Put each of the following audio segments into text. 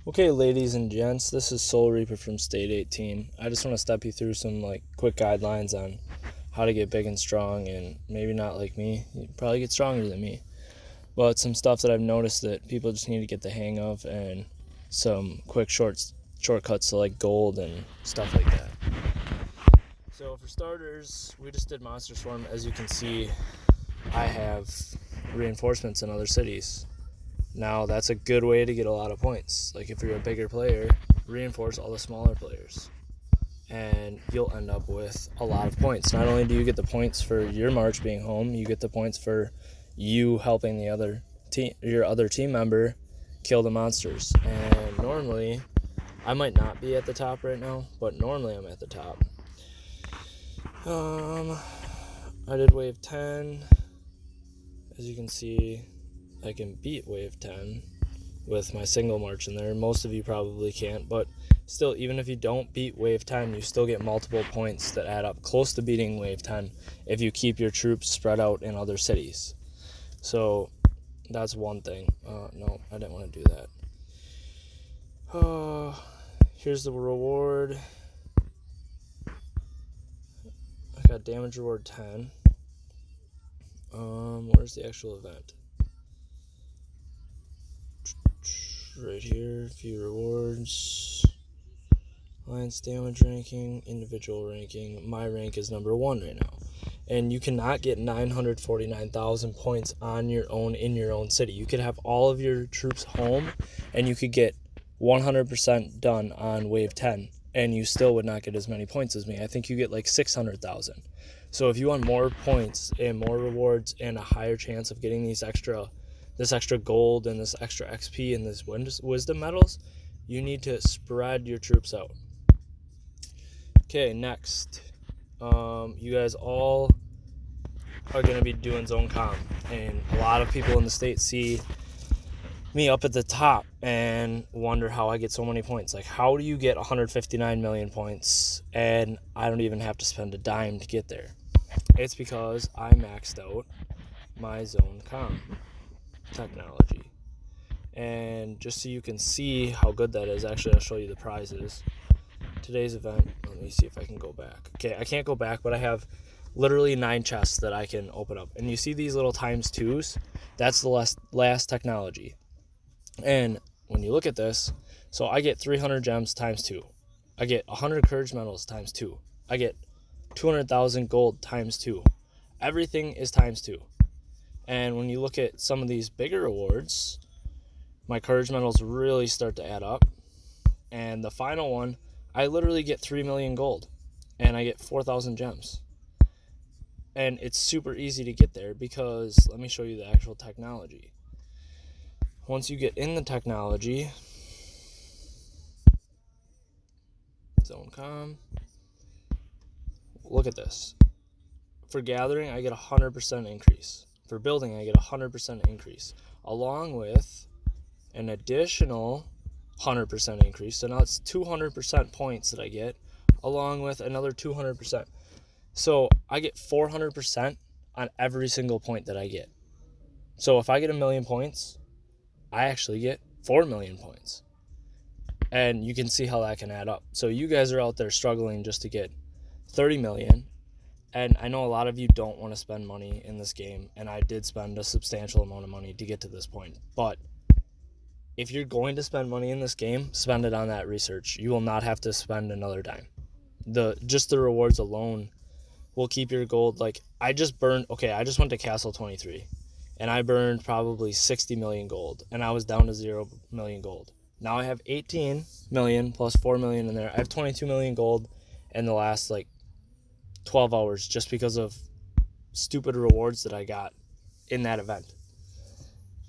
Okay, ladies and gents, this is Soul Reaper from State 18. I just want to step you through some quick guidelines on how to get big and strong, and maybe not like me, you probably get stronger than me, but some stuff that I've noticed that people just need to get the hang of, and some quick shortcuts to gold and stuff like that. So for starters, we just did Monster Swarm. As you can see, I have reinforcements in other cities. Now, that's a good way to get a lot of points. Like, if you're a bigger player, reinforce all the smaller players, and you'll end up with a lot of points. Not only do you get the points for your march being home, you get the points for you helping your other team member kill the monsters. And normally, I might not be at the top right now, but normally I'm at the top. I did wave 10. As you can see, I can beat wave 10 with my single march in there. Most of you probably can't, but still, even if you don't beat wave 10, you still get multiple points that add up close to beating wave 10 if you keep your troops spread out in other cities. So that's one thing. No, I didn't want to do that. Here's the reward. I got damage reward 10. Where's the actual event? Right here, few rewards, alliance damage ranking, individual ranking. My rank is number 1 right now, and you cannot get 949,000 points on your own in your own city. You could have all of your troops home, and you could get 100% done on wave 10, and you still would not get as many points as me. I think you get 600,000. So if you want more points and more rewards and a higher chance of getting this extra gold and this extra XP and this wisdom medals, you need to spread your troops out. Okay, next. You guys all are going to be doing zone comm, and a lot of people in the state see me up at the top and wonder how I get so many points. How do you get 159 million points and I don't even have to spend a dime to get there? It's because I maxed out my zone comm technology. And just so you can see how good that is, actually I'll show you the prizes. Today's event, let me see if I can go back. Okay, I can't go back, but I have literally 9 chests that I can open up. And you see these little ×2s? That's the last technology. And when you look at this, so I get 300 gems ×2. I get 100 courage medals ×2. I get 200,000 gold ×2. Everything is ×2. And when you look at some of these bigger rewards, my courage medals really start to add up. And the final one, I literally get 3 million gold, and I get 4,000 gems. And it's super easy to get there because, let me show you the actual technology. Once you get in the technology, zone comm, look at this. For gathering, I get 100% increase. For building, I get 100% increase, along with an additional 100% increase. So now it's 200% points that I get, along with another 200%. So I get 400% on every single point that I get. So if I get 1 million points, I actually get 4 million points. And you can see how that can add up. So you guys are out there struggling just to get 30 million. And I know a lot of you don't want to spend money in this game, and I did spend a substantial amount of money to get to this point. But if you're going to spend money in this game, spend it on that research. You will not have to spend another dime. Just the rewards alone will keep your gold. I just went to Castle 23, and I burned probably 60 million gold, and I was down to 0 million gold. Now I have 18 million plus 4 million in there. I have 22 million gold in the last 12 hours just because of stupid rewards that I got in that event.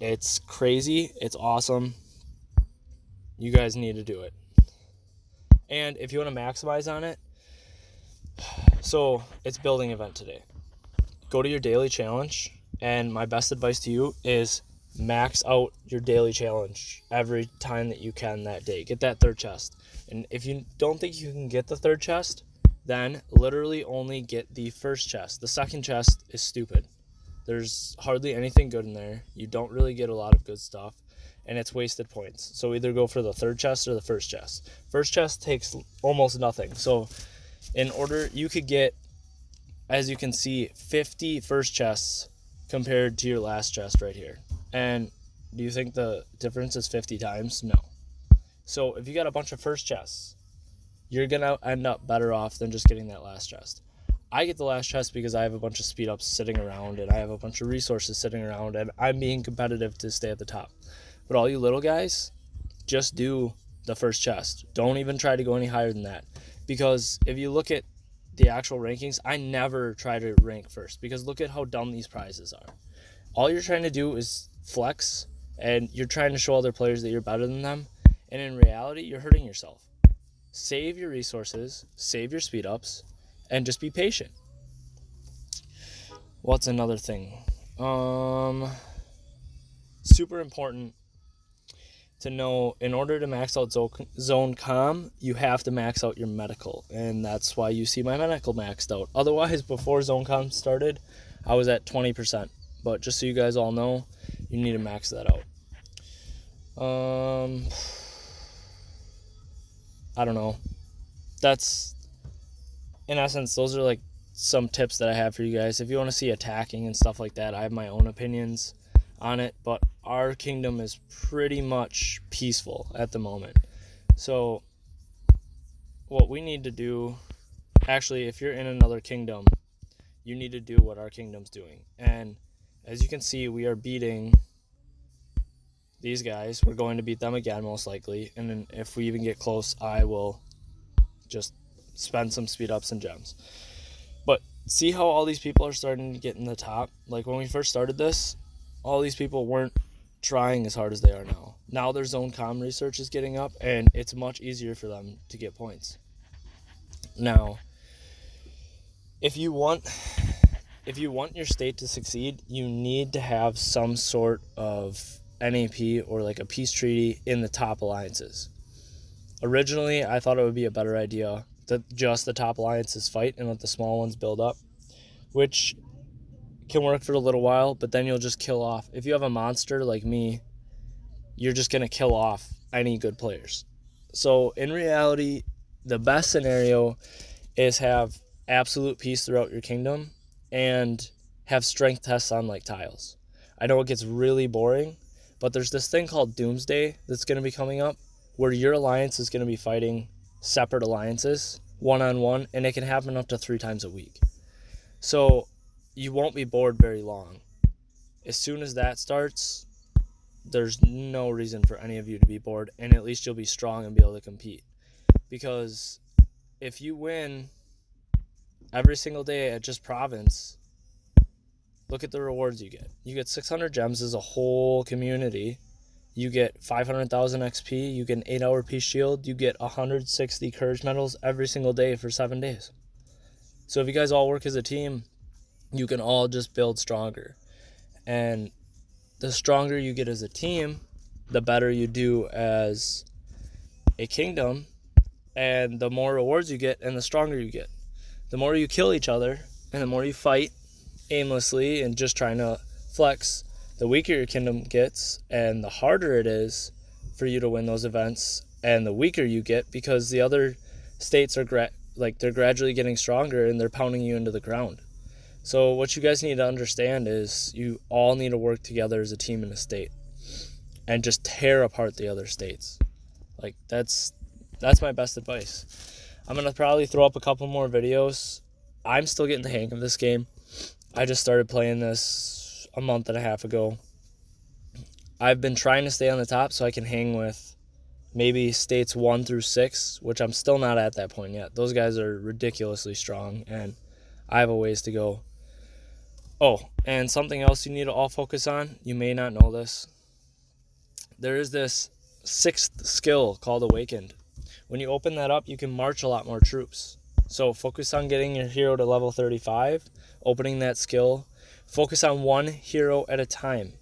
It's crazy. It's awesome. You guys need to do it. And if you want to maximize on it, so it's building event today. Go to your daily challenge, and my best advice to you is max out your daily challenge every time that you can that day. Get that 3rd chest. And if you don't think you can get the 3rd chest, then literally only get the 1st chest. The 2nd chest is stupid. There's hardly anything good in there. You don't really get a lot of good stuff. and it's wasted points. So either go for the third chest or the first chest. First chest takes almost nothing. So in order, you could get, as you can see, 50 first chests compared to your last chest right here. And do you think the difference is 50 times? No. So if you got a bunch of first chests, you're going to end up better off than just getting that last chest. I get the last chest because I have a bunch of speed ups sitting around, and I have a bunch of resources sitting around, and I'm being competitive to stay at the top. But all you little guys, just do the first chest. Don't even try to go any higher than that. Because if you look at the actual rankings, I never try to rank first, because look at how dumb these prizes are. All you're trying to do is flex, and you're trying to show other players that you're better than them, and in reality, you're hurting yourself. Save your resources, save your speed ups, and just be patient. What's another thing? Super important to know, in order to max out zone comm, you have to max out your medical, and that's why you see my medical maxed out. Otherwise, before zone comm started, I was at 20%, but just so you guys all know, you need to max that out. I don't know. That's, in essence, those are like some tips that I have for you guys. If you want to see attacking and stuff like that, I have my own opinions on it, but our kingdom is pretty much peaceful at the moment. So what we need to do, actually, if you're in another kingdom, you need to do what our kingdom's doing. And as you can see, we are beating these guys. We're going to beat them again, most likely. And then if we even get close, I will just spend some speed ups and gems. But see how all these people are starting to get in the top? Like when we first started this, all these people weren't trying as hard as they are now. Now their zone comm research is getting up, and it's much easier for them to get points. Now, if you want your state to succeed, you need to have some sort of NAP or like a peace treaty in the top alliances. Originally, I thought it would be a better idea that just the top alliances fight and let the small ones build up, which can work for a little while, but then you'll just kill off. If you have a monster like me, you're just going to kill off any good players. So in reality, the best scenario is have absolute peace throughout your kingdom and have strength tests on like tiles. I know it gets really boring, but there's this thing called Doomsday that's going to be coming up where your alliance is going to be fighting separate alliances one-on-one, and it can happen up to 3 times a week. So you won't be bored very long. As soon as that starts, there's no reason for any of you to be bored, and at least you'll be strong and be able to compete. Because if you win every single day at just province, look at the rewards you get. You get 600 gems as a whole community. You get 500,000 XP. You get an 8-hour peace shield. You get 160 courage medals every single day for 7 days. So if you guys all work as a team, you can all just build stronger. And the stronger you get as a team, the better you do as a kingdom, and the more rewards you get and the stronger you get. The more you kill each other and the more you fight aimlessly and just trying to flex, the weaker your kingdom gets and the harder it is for you to win those events, and the weaker you get because the other states are they're gradually getting stronger and they're pounding you into the ground. So what you guys need to understand is you all need to work together as a team in a state and just tear apart the other states. Like that's my best advice. I'm going to probably throw up a couple more videos. I'm still getting the hang of this game. I just started playing this a month and a half ago. I've been trying to stay on the top so I can hang with maybe states 1 through 6, which I'm still not at that point yet. Those guys are ridiculously strong, and I have a ways to go. Oh, and something else you need to all focus on, you may not know this. There is this 6th skill called Awakened. When you open that up, you can march a lot more troops. So focus on getting your hero to level 35, opening that skill. Focus on one hero at a time.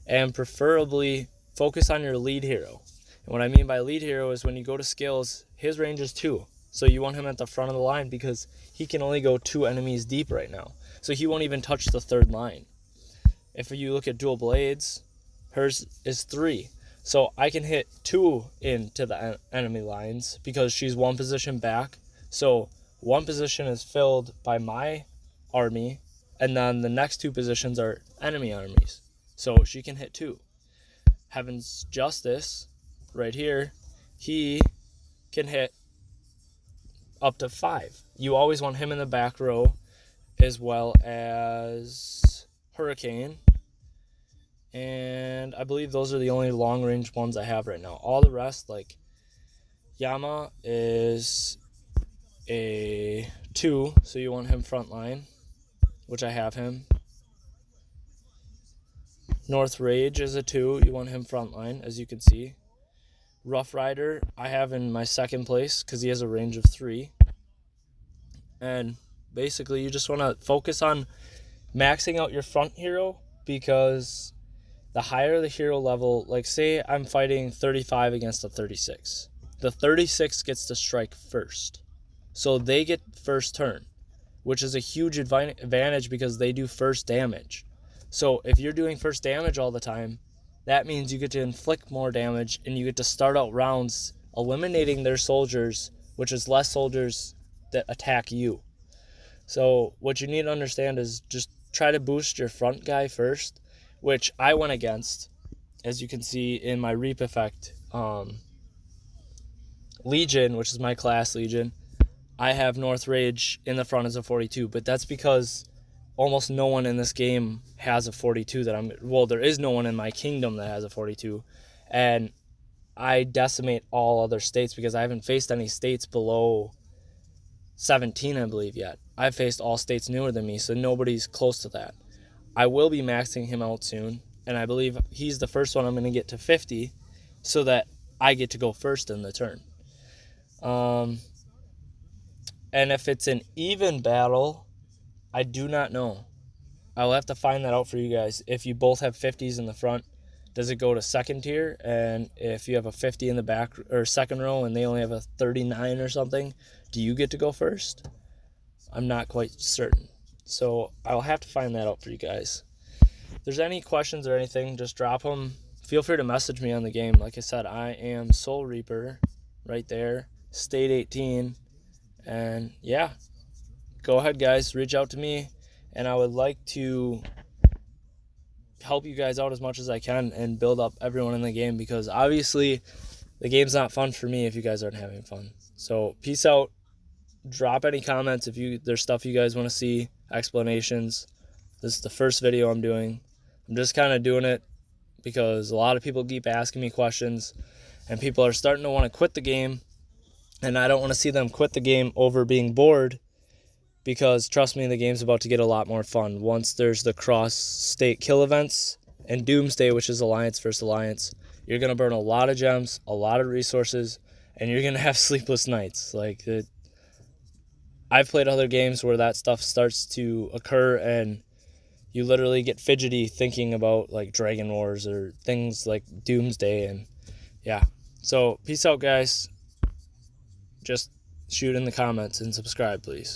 And preferably focus on your lead hero. And what I mean by lead hero is when you go to skills, his range is 2. So you want him at the front of the line because he can only go 2 enemies deep right now. So he won't even touch the 3rd line. If you look at dual blades, hers is 3. So I can hit 2 into the enemy lines because she's 1 position back. So 1 position is filled by my army, and then the next 2 positions are enemy armies. So she can hit 2. Heaven's Justice, right here, he can hit up to 5. You always want him in the back row, as well as Hurricane. And I believe those are the only long-range ones I have right now. All the rest, like Yama is a 2, so you want him front line, which I have him. North Rage is a 2, you want him front line, as you can see. Rough Rider I have in my second place because he has a range of 3. And basically you just want to focus on maxing out your front hero, because the higher the hero level, like say I'm fighting 35 against a 36. The 36 gets to strike first. So they get first turn, which is a huge advantage because they do first damage. So if you're doing first damage all the time, that means you get to inflict more damage and you get to start out rounds eliminating their soldiers, which is less soldiers that attack you. So what you need to understand is just try to boost your front guy first, which I went against, as you can see in my Reap effect. Legion, which is my class Legion, I have North Rage in the front as a 42, but that's because almost no one in this game has a 42 there is no one in my kingdom that has a 42, and I decimate all other states because I haven't faced any states below 17, I believe, yet. I've faced all states newer than me, so nobody's close to that. I will be maxing him out soon, and I believe he's the first one I'm going to get to 50 so that I get to go first in the turn. And if it's an even battle, I do not know. I'll have to find that out for you guys. If you both have 50s in the front, does it go to second tier? And if you have a 50 in the back or second row and they only have a 39 or something, do you get to go first? I'm not quite certain. So I'll have to find that out for you guys. If there's any questions or anything, just drop them. Feel free to message me on the game. Like I said, I am Soul Reaper right there, State 18. And yeah, go ahead, guys. Reach out to me. And I would like to help you guys out as much as I can and build up everyone in the game, because obviously the game's not fun for me if you guys aren't having fun. So peace out. Drop any comments if there's stuff you guys want to see, explanations. This is the first video I'm doing. I'm just kind of doing it because a lot of people keep asking me questions, and people are starting to want to quit the game, and I don't want to see them quit the game over being bored, because trust me, the game's about to get a lot more fun once there's the cross-state kill events and Doomsday, which is Alliance versus Alliance. You're going to burn a lot of gems, a lot of resources, and you're going to have sleepless nights. I've played other games where that stuff starts to occur and you literally get fidgety thinking about like Dragon Wars or things like Doomsday. And yeah, so peace out, guys. Just shoot in the comments and subscribe, please.